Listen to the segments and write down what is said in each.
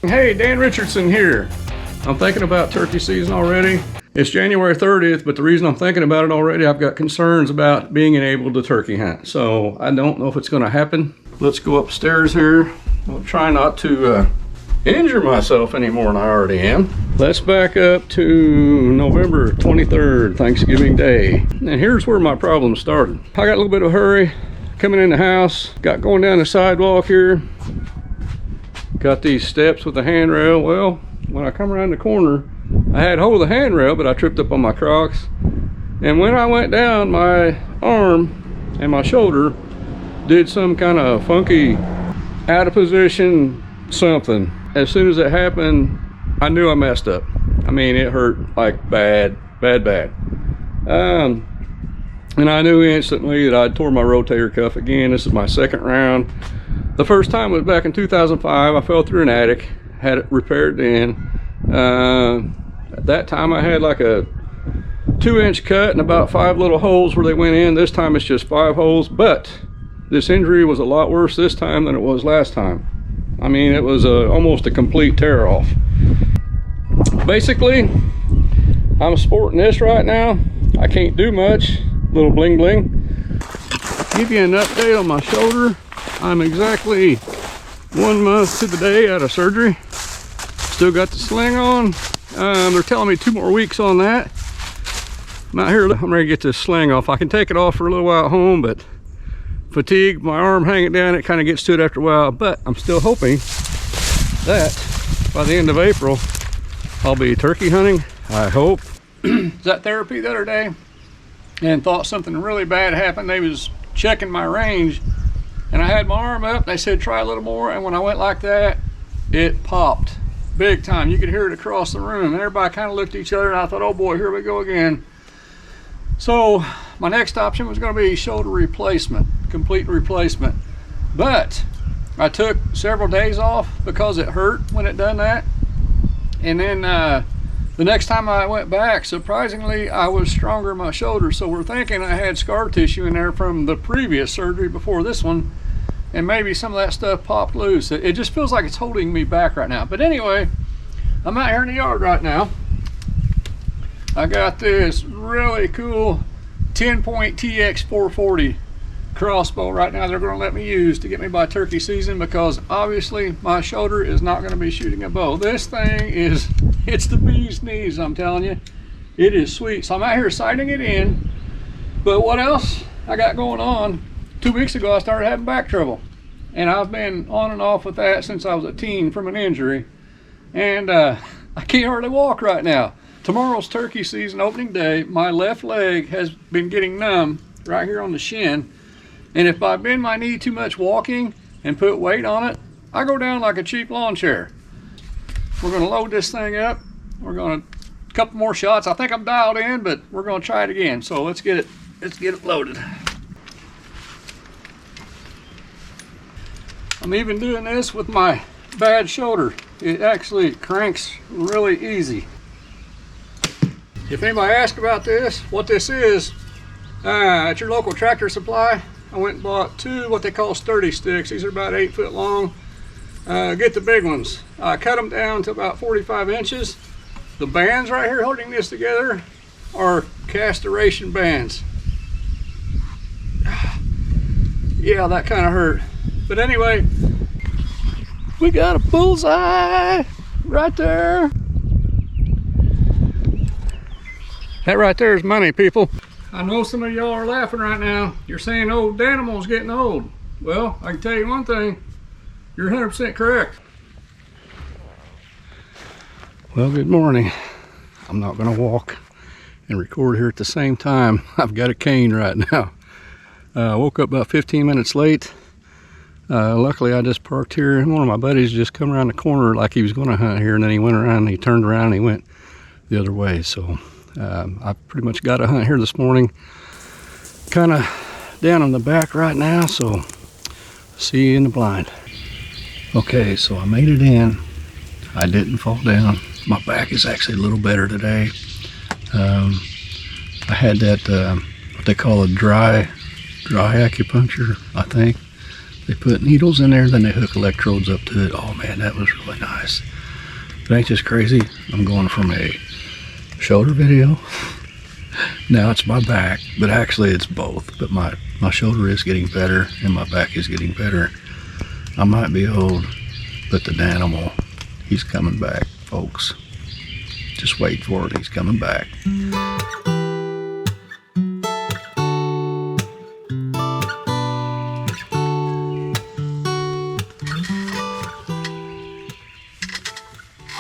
Hey, Dan Richardson here. I'm thinking about turkey season already. It's January 30th, but the reason I'm thinking about it already, I've got concerns about being able to turkey hunt. So I don't know if it's gonna happen. Let's go upstairs here. I'll try not to injure myself any more than I already am. Let's back up to November 23rd, Thanksgiving Day. And here's where my problem started. I got a little bit of a hurry coming in the house, got going down the sidewalk here. Got these steps with the handrail. Well, when I come around the corner, I had hold of the handrail, but I tripped up on my Crocs. And when I went down, my arm and my shoulder did some kind of funky, out of position something. As soon as it happened, I knew I messed up. I mean, it hurt like bad. And I knew instantly that I'd tore my rotator cuff again. This is my second round. The first time was back in 2005. I fell through an attic, had it repaired then. At that time I had like a 2-inch cut and about 5 little holes where they went in. This time it's just 5 holes, but this injury was a lot worse this time than it was last time. I mean, it was almost a complete tear off. Basically, I'm sporting this right now. I can't do much, little bling bling. Give you an update on my shoulder. I'm exactly 1 month to the day out of surgery. Still got the sling on. They're telling me 2 more weeks on that. I'm out here, I'm ready to get this sling off. I can take it off for a little while at home, but fatigue, my arm hanging down, it kind of gets to it after a while. But I'm still hoping that by the end of April, I'll be turkey hunting, I hope. Was at therapy the other day and thought something really bad happened. They was checking my range and I had my arm up. They said, try a little more. And when I went like that, it popped big time. You could hear it across the room and everybody kind of looked at each other and I thought, oh boy, here we go again. So my next option was going to be shoulder replacement, complete replacement. But I took several days off because it hurt when it done that. And then the next time I went back, surprisingly, I was stronger in my shoulder. So we're thinking I had scar tissue in there from the previous surgery before this one. And maybe some of that stuff popped loose. It just feels like it's holding me back right now. But anyway, I'm out here in the yard right now. I got this really cool 10-point TX 440 crossbow right now they're going to let me use to get me by turkey season, because obviously my shoulder is not going to be shooting a bow. This thing is, it's the bee's knees, I'm telling you. It is sweet. So I'm out here sighting it in. But what else I got going on? 2 weeks ago I started having back trouble, and I've been on and off with that since I was a teen from an injury, and I can't hardly walk right now. Tomorrow's turkey season opening day. My left leg has been getting numb right here on the shin, and if I bend my knee too much walking and put weight on it, I go down like a cheap lawn chair. We're going to load this thing up. We're going to a couple more shots. I think I'm dialed in, but we're going to try it again. So let's get it loaded. I'm even doing this with my bad shoulder. It actually cranks really easy. If anybody asks about this, what this is, at your local Tractor Supply, I went and bought 2 what they call sturdy sticks. These are about 8 foot long. Get the big ones. I cut them down to about 45 inches. The bands right here holding this together are castration bands. Yeah, that kind of hurt. But anyway, we got a bullseye right there. That right there is money, people. I know some of y'all are laughing right now. You're saying, oh, Danimal's getting old. Well, I can tell you one thing. You're 100% correct. Well, good morning. I'm not gonna walk and record here at the same time. I've got a cane right now. I woke up about 15 minutes late. Luckily I just parked here, and one of my buddies just come around the corner like he was gonna hunt here, and then he went around and he turned around and he went the other way. So I pretty much got a hunt here this morning. Kind of down in the back right now, so see you in the blind. Okay, so I made it in. I didn't fall down. My back is actually a little better today. I had that what they call a dry acupuncture, I think. They put needles in there, then they hook electrodes up to it. Oh man, that was really nice. It ain't just crazy. I'm going from a shoulder video. Now it's my back, but actually it's both. But my shoulder is getting better and my back is getting better. I might be old, but the animal, he's coming back, folks. Just wait for it, he's coming back.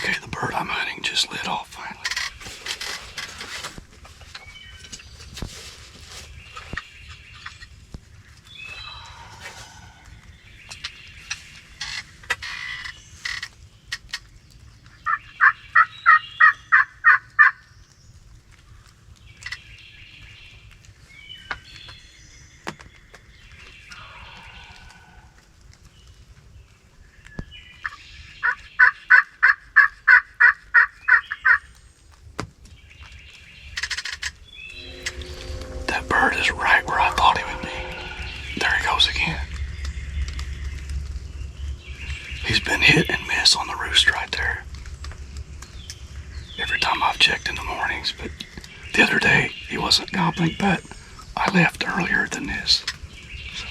Okay, the bird I'm hunting just lit off finally. That bird is right where I thought he would be. There he goes again. He's been hit and miss on the roost right there. Every time I've checked in the mornings, but the other day he wasn't gobbling, but I left earlier than this. So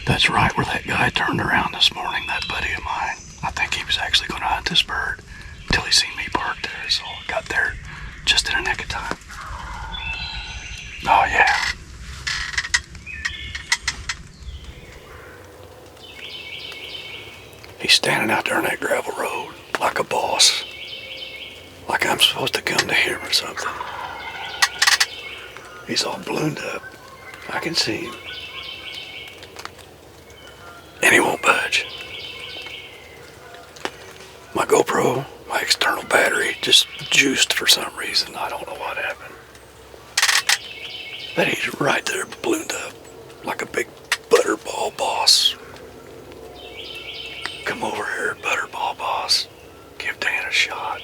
that's right where that guy turned around this morning, that buddy of mine. I think he was actually going to hunt this bird until he seen me parked there, so I got there just in a nick of time. Oh yeah. He's standing out there on that gravel road like a boss. Like I'm supposed to come to him or something. He's all ballooned up. I can see him. And he won't budge. My GoPro, my external battery, just juiced for some reason. I don't know what happened. But he's right there ballooned up like a big butterball boss. Come over here, butterball boss. Give Dan a shot.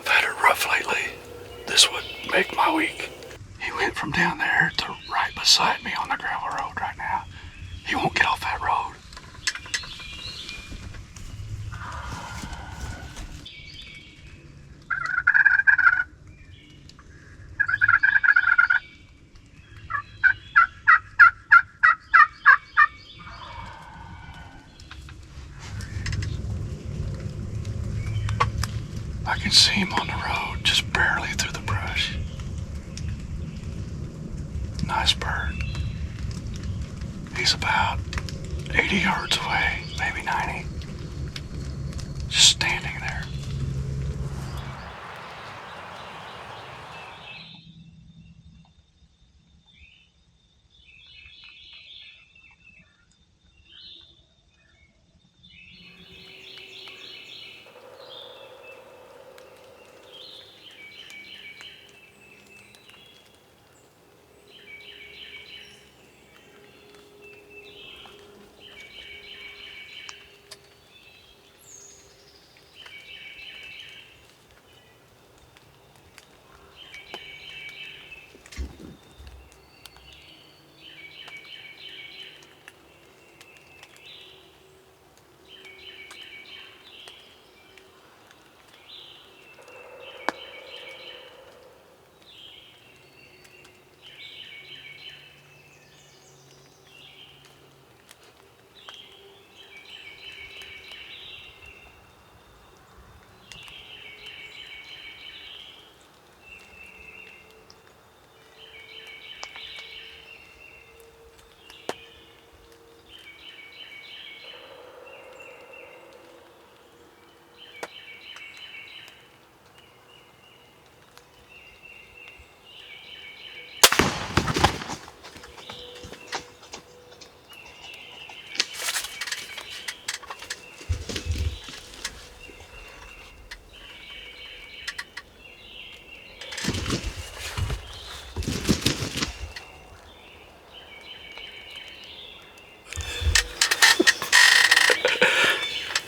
I've had it rough lately. This would make my week. He went from down there to right beside me on the gravel road right now. He won't get off that road. I can see him on the road, just barely through the brush. Nice bird. He's about 80 yards away, maybe 90. Just standing there.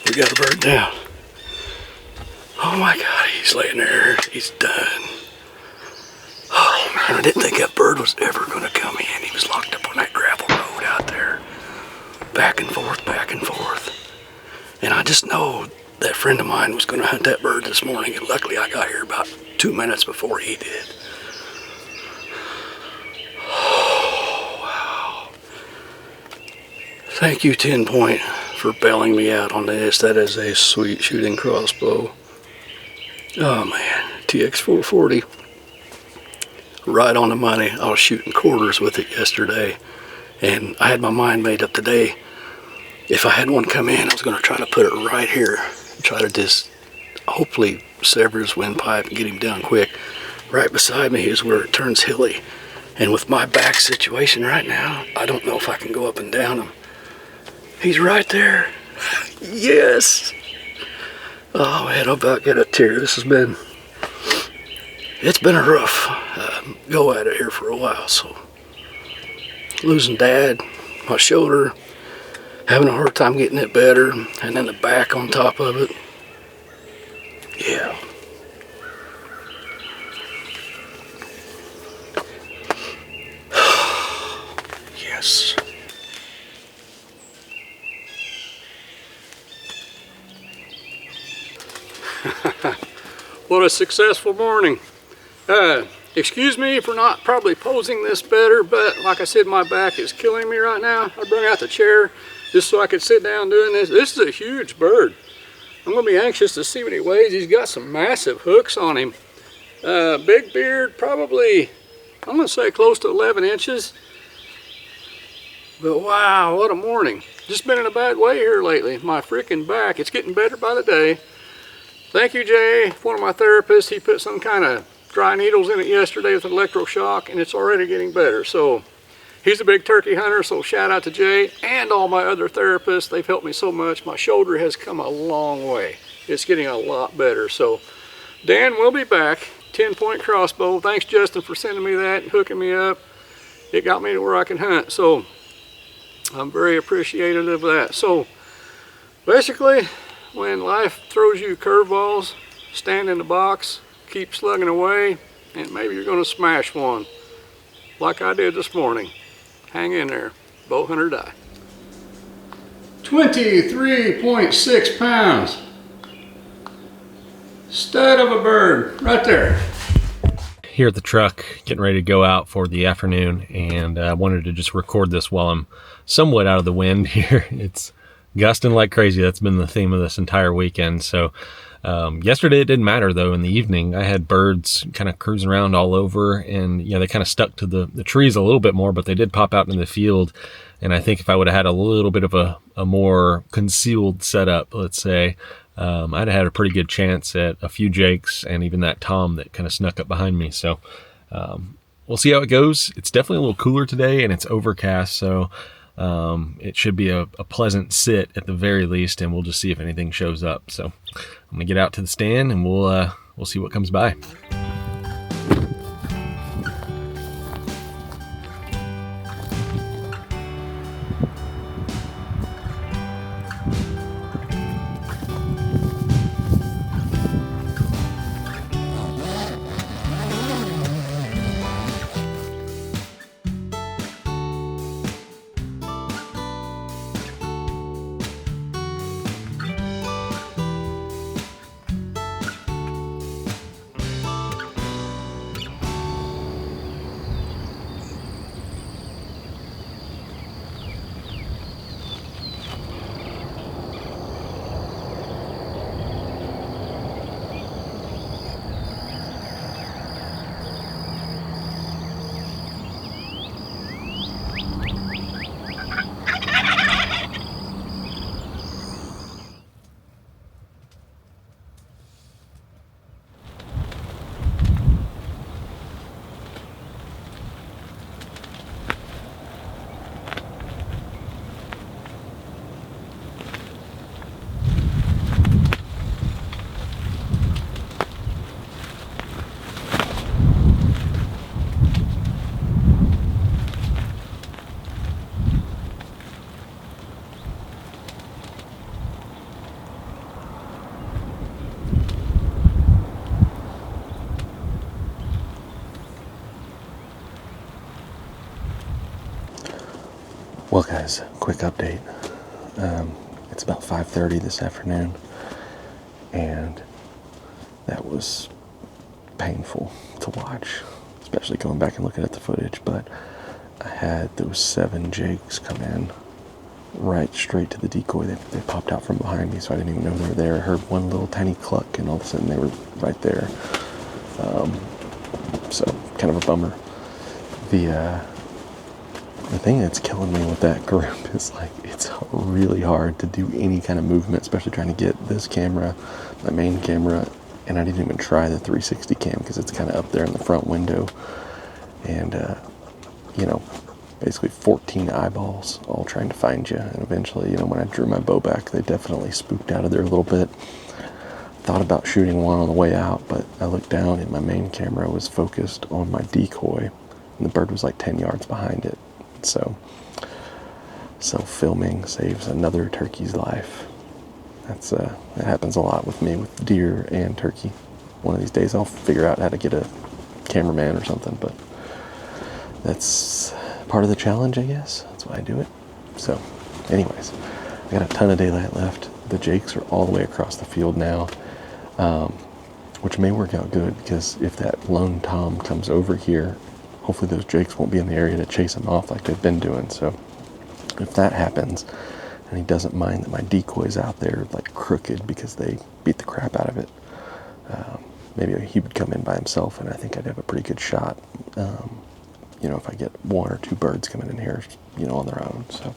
We got a bird down. Oh my God, he's laying there. He's done. Oh man, I didn't think that bird was ever going to come in. He was locked up on that gravel road out there. Back and forth, back and forth. And I just know that friend of mine was going to hunt that bird this morning, and luckily I got here about 2 minutes before he did. Oh, wow. Thank you, 10 Point, for bailing me out on this. That is a sweet shooting crossbow. Oh man, TX440. Right on the money. I was shooting quarters with it yesterday, and I had my mind made up today. If I had one come in, I was going to try to put it right here. Try to just hopefully sever his windpipe and get him down quick. Right beside me is where it turns hilly. And with my back situation right now, I don't know if I can go up and down him. He's right there. Yes. Oh man, I'll about get a tear. It's been a rough go at it here for a while. So losing Dad, my shoulder, having a hard time getting it better, and then the back on top of it. Yeah. Yes. What a successful morning. Excuse me for not probably posing this better, but like I said, my back is killing me right now. I brought out the chair just so I could sit down doing this. This is a huge bird. I'm gonna be anxious to see what he weighs. He's got some massive hooks on him. Big beard, probably, I'm gonna say close to 11 inches. But wow, what a morning. Just been in a bad way here lately. My freaking back, it's getting better by the day. Thank you, Jay, one of my therapists. He put some kind of dry needles in it yesterday with an electroshock, and it's already getting better. So he's a big turkey hunter, so shout out to Jay and all my other therapists. They've helped me so much. My shoulder has come a long way. It's getting a lot better. So Dan will be back. 10 Point crossbow. Thanks, Justin, for sending me that and hooking me up. It got me to where I can hunt. So I'm very appreciative of that. So basically, when life throws you curveballs, stand in the box, keep slugging away, and maybe you're going to smash one like I did this morning. Hang in there. Bowhunter die. 23.6 pounds. Stud of a bird right there. Here at the truck, getting ready to go out for the afternoon, and I wanted to just record this while I'm somewhat out of the wind here. It's gusting like crazy. That's been the theme of this entire weekend. So yesterday it didn't matter though. In the evening I had birds kind of cruising around all over, and they kind of stuck to the trees a little bit more, but they did pop out into the field. And I think if I would have had a little bit of a more concealed setup, let's say, I'd have had a pretty good chance at a few jakes and even that tom that kind of snuck up behind me. So we'll see how it goes. It's definitely a little cooler today, and it's overcast, so it should be a pleasant sit at the very least, and we'll just see if anything shows up. So I'm gonna get out to the stand, and we'll see what comes by. Well guys, quick update. It's about 5:30 this afternoon. and that was painful to watch, especially going back and looking at the footage. But I had those 7 jakes come in right straight to the decoy. They popped out from behind me, so I didn't even know they were there. I heard one little tiny cluck, and all of a sudden they were right there. So kind of a bummer. The thing that's killing me with that group is, like, it's really hard to do any kind of movement, especially trying to get this camera, my main camera, and I didn't even try the 360 cam because it's kind of up there in the front window. And, you know, basically 14 eyeballs all trying to find you. And eventually, you know, when I drew my bow back, they definitely spooked out of there a little bit. Thought about shooting one on the way out, but I looked down and my main camera was focused on my decoy, and the bird was like 10 yards behind it. So self-filming saves another turkey's life. That happens a lot with me with deer and turkey. One of these days I'll figure out how to get a cameraman or something, but that's part of the challenge, I guess. That's why I do it. So anyways, I got a ton of daylight left. The jakes are all the way across the field now, which may work out good, because if that lone tom comes over here, hopefully those jakes won't be in the area to chase him off like they've been doing. So if that happens, and he doesn't mind that my decoy's out there like crooked because they beat the crap out of it, maybe he would come in by himself, and I think I'd have a pretty good shot. You know, if I get 1 or 2 birds coming in here, you know, on their own. So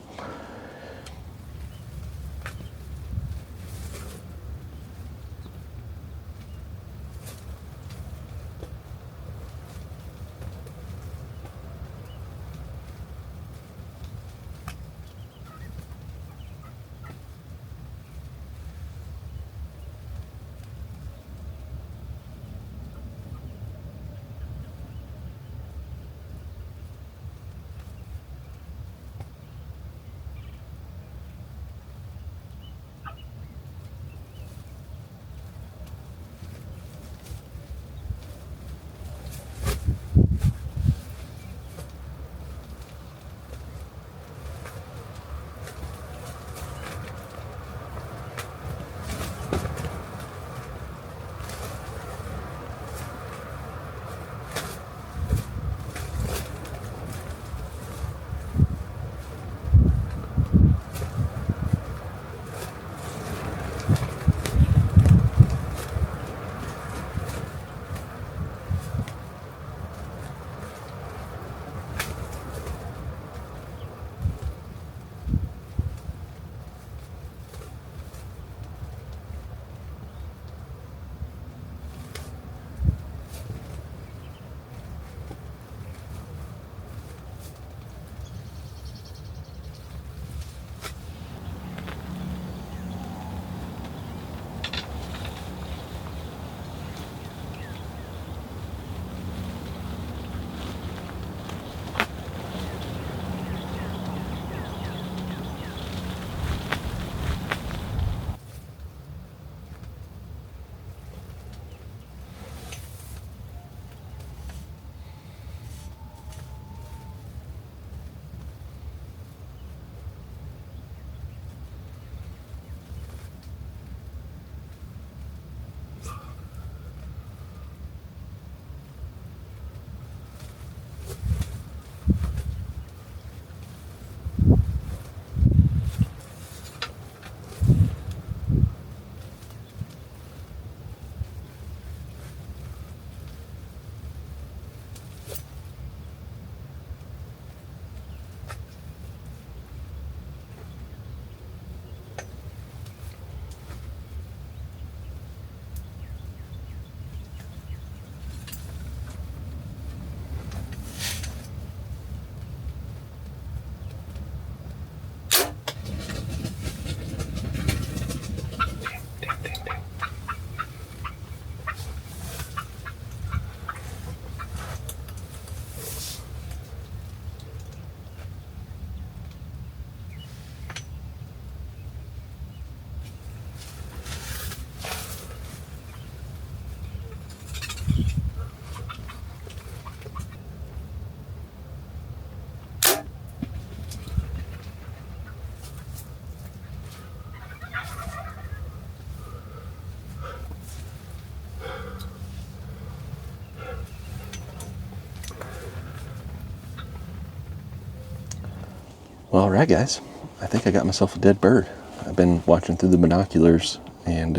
Well, all right, guys. I think I got myself a dead bird. I've been watching through the binoculars, and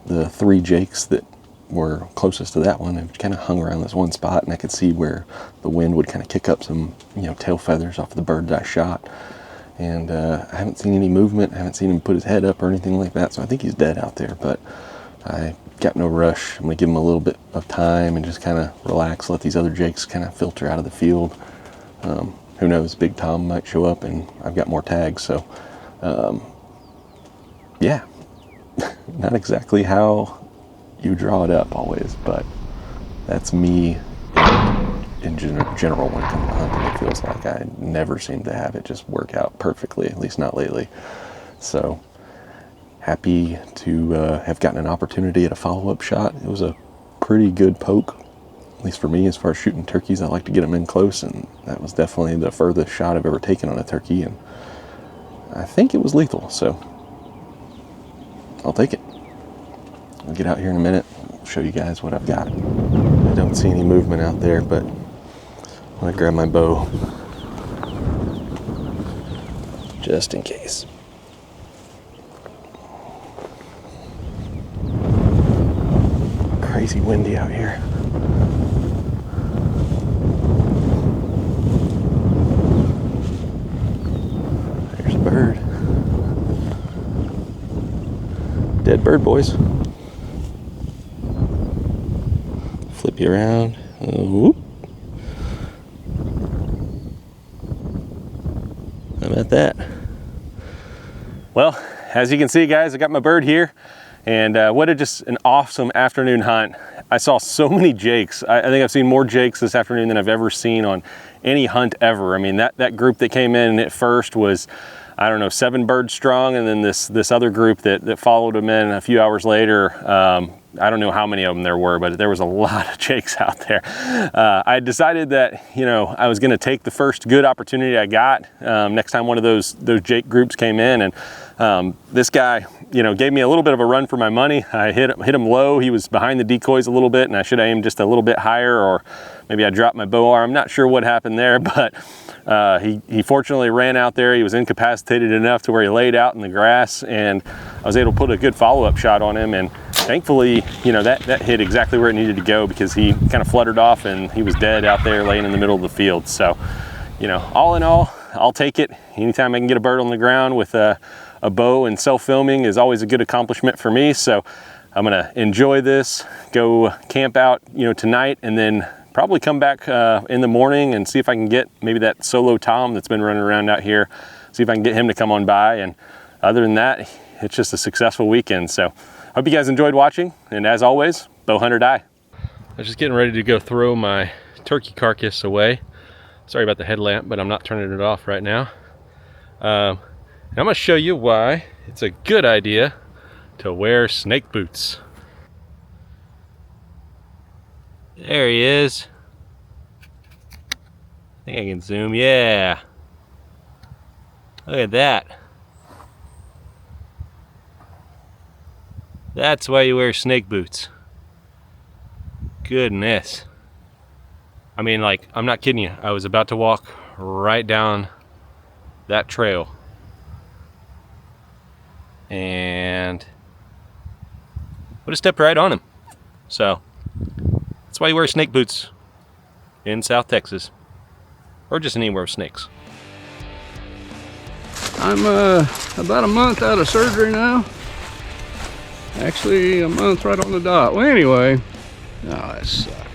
the 3 jakes that were closest to that one have kind of hung around this one spot, and I could see where the wind would kind of kick up some, tail feathers off of the bird that I shot. And I haven't seen any movement. I haven't seen him put his head up or anything like that, so I think he's dead out there. But I got no rush. I'm gonna give him a little bit of time and just kind of relax, let these other jakes kind of filter out of the field. Who knows, Big Tom might show up and I've got more tags. So yeah, not exactly how you draw it up always, but that's me in general when it comes to hunting. It feels like I never seem to have it just work out perfectly, at least not lately. So happy to have gotten an opportunity at a follow-up shot. It was a pretty good poke, at least for me, as far as shooting turkeys. I like to get them in close, and that was definitely the furthest shot I've ever taken on a turkey, and I think it was lethal, so I'll take it. I'll get out here in a minute, I'll show you guys what I've got. I don't see any movement out there, but I'm gonna grab my bow just in case. Crazy windy out here. There's a bird. Dead bird, boys. Flip you around. Whoop. How about that? Well, as you can see, guys, I got my bird here, and what just an awesome afternoon hunt. I saw so many jakes. I think I've seen more jakes this afternoon than I've ever seen on any hunt ever. I mean, that group that came in at first was, I don't know, 7 birds strong, and then this other group that followed them in a few hours later. I don't know how many of them there were, but there was a lot of jakes out there. I decided that, I was gonna take the first good opportunity I got next time one of those jake groups came in, and this guy, gave me a little bit of a run for my money. I hit him low. He was behind the decoys a little bit, and I should have aimed just a little bit higher, or maybe I dropped my bow arm. I'm not sure what happened there, but he fortunately ran out there. He was incapacitated enough to where he laid out in the grass, and I was able to put a good follow-up shot on him, and thankfully, that hit exactly where it needed to go, because he kind of fluttered off and he was dead out there laying in the middle of the field. So, all in all, I'll take it. Anytime I can get a bird on the ground with a bow and self-filming is always a good accomplishment for me. So I'm gonna enjoy this, go camp out, tonight, and then probably come back in the morning and see if I can get maybe that solo Tom that's been running around out here, see if I can get him to come on by. And other than that, it's just a successful weekend. So hope you guys enjoyed watching, and as always, Bowhunter die. I was just getting ready to go throw my turkey carcass away. Sorry about the headlamp, but I'm not turning it off right now. And I'm gonna show you why it's a good idea to wear snake boots. There he is. I think I can zoom, yeah. Look at that. That's why you wear snake boots. Goodness. I mean, I'm not kidding you. I was about to walk right down that trail, and would have stepped right on him. So that's why you wear snake boots in South Texas, or just anywhere with snakes. I'm about a month out of surgery now. Actually, a month right on the dot. Well, anyway, oh, that sucks.